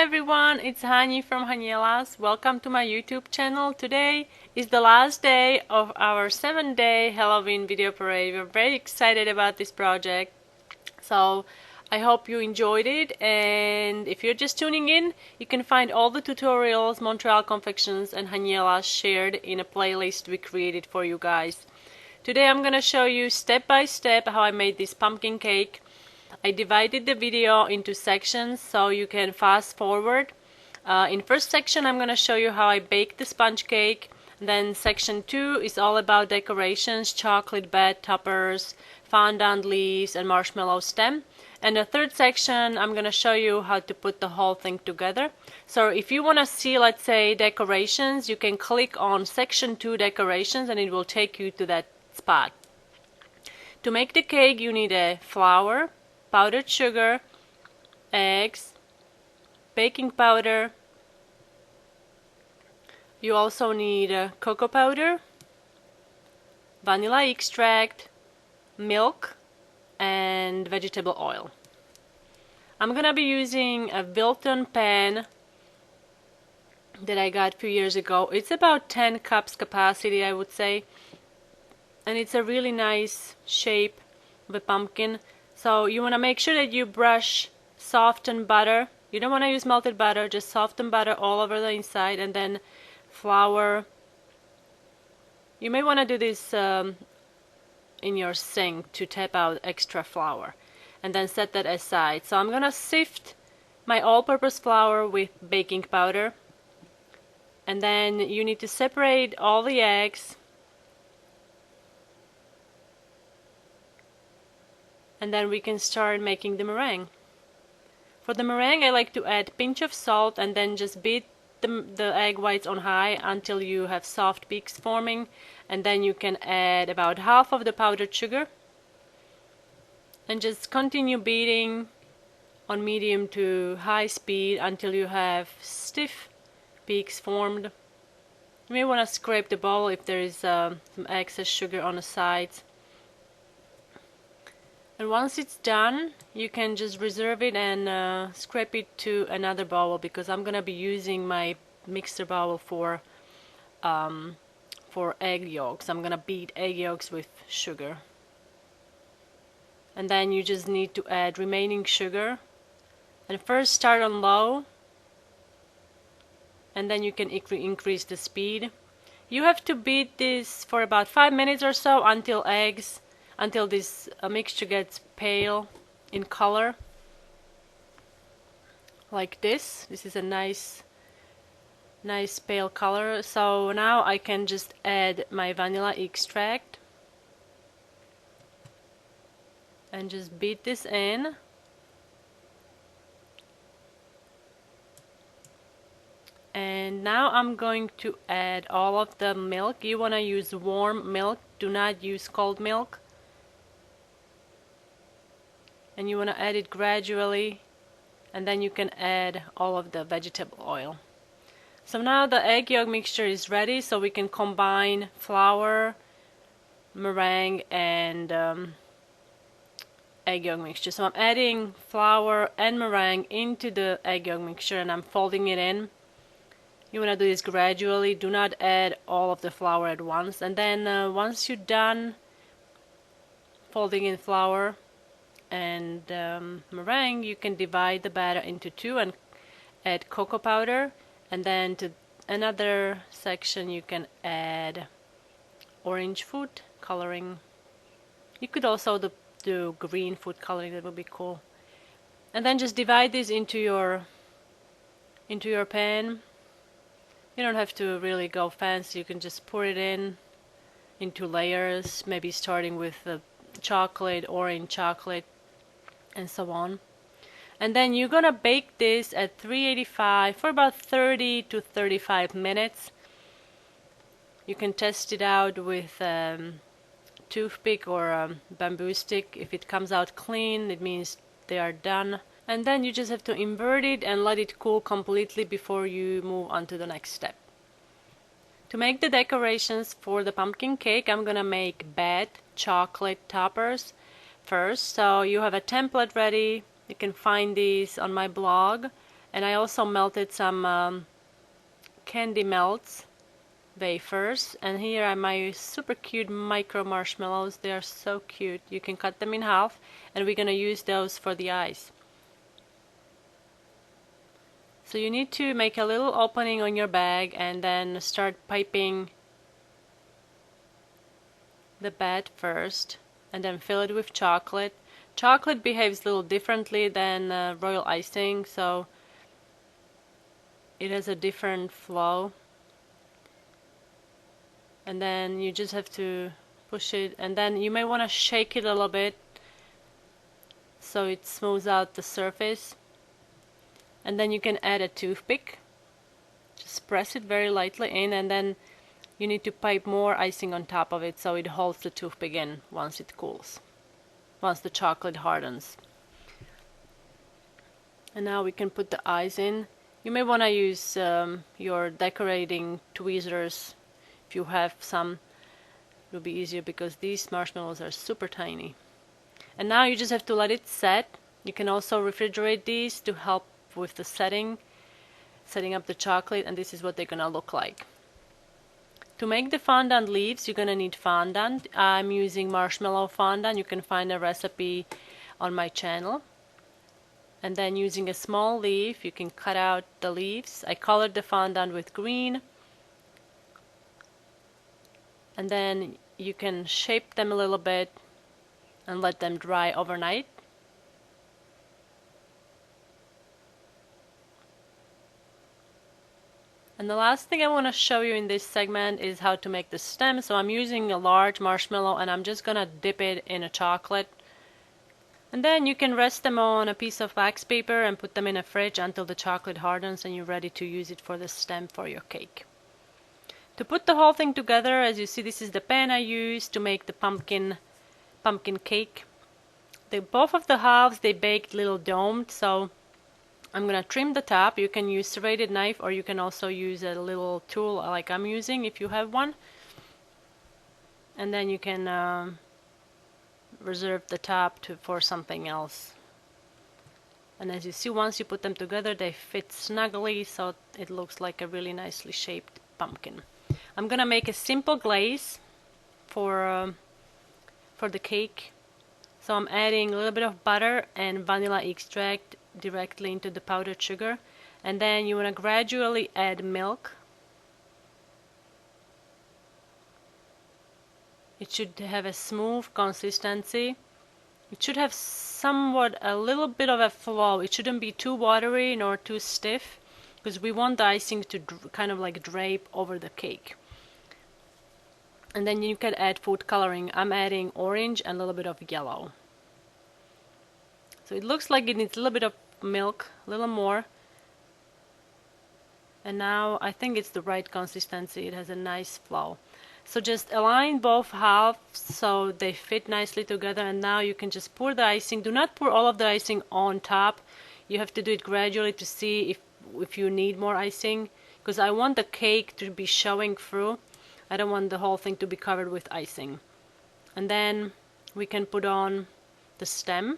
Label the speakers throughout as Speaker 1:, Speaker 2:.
Speaker 1: everyone, it's Hani from Haniela's. Welcome to my YouTube channel. Today is the last day of our 7-day Halloween video parade. We're very excited about this project. So I hope you enjoyed it, and if you're just tuning in, you can find all the tutorials, Montreal confections and Haniela shared in a playlist we created for you guys. Today I'm gonna show you step by step how I made this pumpkin cake. I divided the video into sections so you can fast forward. In first section I'm going to show you how I baked the sponge cake. Then section 2 is all about decorations, chocolate bed toppers, fondant leaves and marshmallow stem. And the third section I'm going to show you how to put the whole thing together. So if you want to see, let's say, decorations, you can click on section 2 decorations and it will take you to that spot. To make the cake you need a flour, powdered sugar, eggs, baking powder. You also need cocoa powder, vanilla extract, milk, and vegetable oil. I'm gonna be using a Wilton pan that I got a few years ago. It's about 10 cups capacity, I would say, and it's a really nice shape of a pumpkin. So you want to make sure that you brush softened butter. You don't want to use melted butter, just softened butter all over the inside, and then flour. You may want to do this in your sink to tap out extra flour, and then set that aside. So I'm gonna sift my all-purpose flour with baking powder, and then you need to separate all the eggs. And then we can start making the meringue. For the meringue I like to add a pinch of salt and then just beat the egg whites on high until you have soft peaks forming, and then you can add about half of the powdered sugar and just continue beating on medium to high speed until you have stiff peaks formed. You may want to scrape the bowl if there is some excess sugar on the sides. And once it's done, you can just reserve it and scrape it to another bowl, because I'm gonna be using my mixer bowl for egg yolks. I'm gonna beat egg yolks with sugar. And then you just need to add remaining sugar. And first start on low, and then you can increase the speed. You have to beat this for about 5 minutes or so until this mixture gets pale in color, like this. This is a nice pale color. So now I can just add my vanilla extract and just beat this in. And now I'm going to add all of the milk. You want to use warm milk, do not use cold milk. And you want to add it gradually, and then you can add all of the vegetable oil. So now the egg yolk mixture is ready, so we can combine flour, meringue, and egg yolk mixture. So I'm adding flour and meringue into the egg yolk mixture and I'm folding it in. You want to do this gradually, do not add all of the flour at once. And then once you're done folding in flour and meringue, you can divide the batter into two and add cocoa powder, and then to another section you can add orange food coloring. You could also do green food coloring, that would be cool. And then just divide this into your pan. You don't have to really go fancy, you can just pour it into layers, maybe starting with the chocolate, orange chocolate, and so on. And then you're gonna bake this at 385 for about 30 to 35 minutes. You can test it out with toothpick or a bamboo stick. If it comes out clean, it means they are done. And then you just have to invert it and let it cool completely before you move on to the next step. To make the decorations for the pumpkin cake, I'm gonna make bed chocolate toppers first. So you have a template ready. You can find these on my blog. And I also melted some candy melts wafers, and here are my super cute micro marshmallows. They are so cute. You can cut them in half, and we're gonna use those for the eyes. So you need to make a little opening on your bag and then start piping the bed first, and then fill it with chocolate. Chocolate behaves a little differently than royal icing, so it has a different flow. And then you just have to push it, and then you may want to shake it a little bit so it smooths out the surface. And then you can add a toothpick. Just press it very lightly in, and then you need to pipe more icing on top of it so it holds the toothpick in once it cools, once the chocolate hardens. And now we can put the eyes in. You may want to use your decorating tweezers if you have some. It'll be easier because these marshmallows are super tiny. And now you just have to let it set. You can also refrigerate these to help with the setting up the chocolate, and this is what they're gonna look like. To make the fondant leaves, you're gonna need fondant. I'm using marshmallow fondant. You can find a recipe on my channel. And then using a small leaf, you can cut out the leaves. I colored the fondant with green. And then you can shape them a little bit and let them dry overnight. And the last thing I want to show you in this segment is how to make the stem. So I'm using a large marshmallow, and I'm just gonna dip it in a chocolate. And then you can rest them on a piece of wax paper and put them in a fridge until the chocolate hardens and you're ready to use it for the stem for your cake. To put the whole thing together, as you see, this is the pan I used to make the pumpkin cake. Both of the halves, they baked little domed, so I'm gonna trim the top. You can use serrated knife, or you can also use a little tool like I'm using if you have one. And then you can reserve the top for something else. And as you see, once you put them together, they fit snugly, so it looks like a really nicely shaped pumpkin. I'm gonna make a simple glaze for the cake. So I'm adding a little bit of butter and vanilla extract directly into the powdered sugar, and then you want to gradually add milk. It should have a smooth consistency. It should have somewhat a little bit of a flow. It shouldn't be too watery nor too stiff, because we want the icing to kind of like drape over the cake. And then you can add food coloring. I'm adding orange and a little bit of yellow. So it looks like it needs a little bit of milk, a little more. And now I think it's the right consistency. It has a nice flow. So just align both halves so they fit nicely together, and now you can just pour the icing. Do not pour all of the icing on top. You have to do it gradually to see if you need more icing, because I want the cake to be showing through. I don't want the whole thing to be covered with icing. And then we can put on the stem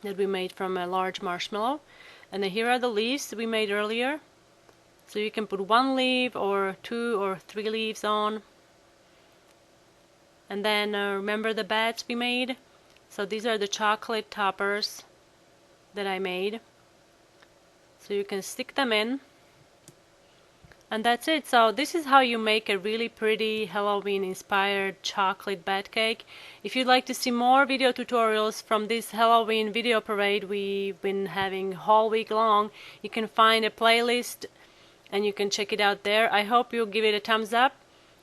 Speaker 1: that we made from a large marshmallow. And then here are the leaves we made earlier. So you can put 1 leaf or 2 or 3 leaves on. And then remember the bats we made? So these are the chocolate toppers that I made. So you can stick them in. And that's it. So this is how you make a really pretty Halloween inspired chocolate bat cake. If you'd like to see more video tutorials from this Halloween video parade we've been having whole week long, you can find a playlist and you can check it out there. I hope you'll give it a thumbs up.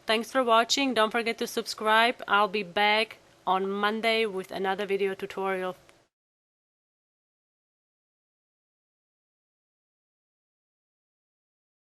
Speaker 1: Thanks for watching. Don't forget to subscribe. I'll be back on Monday with another video tutorial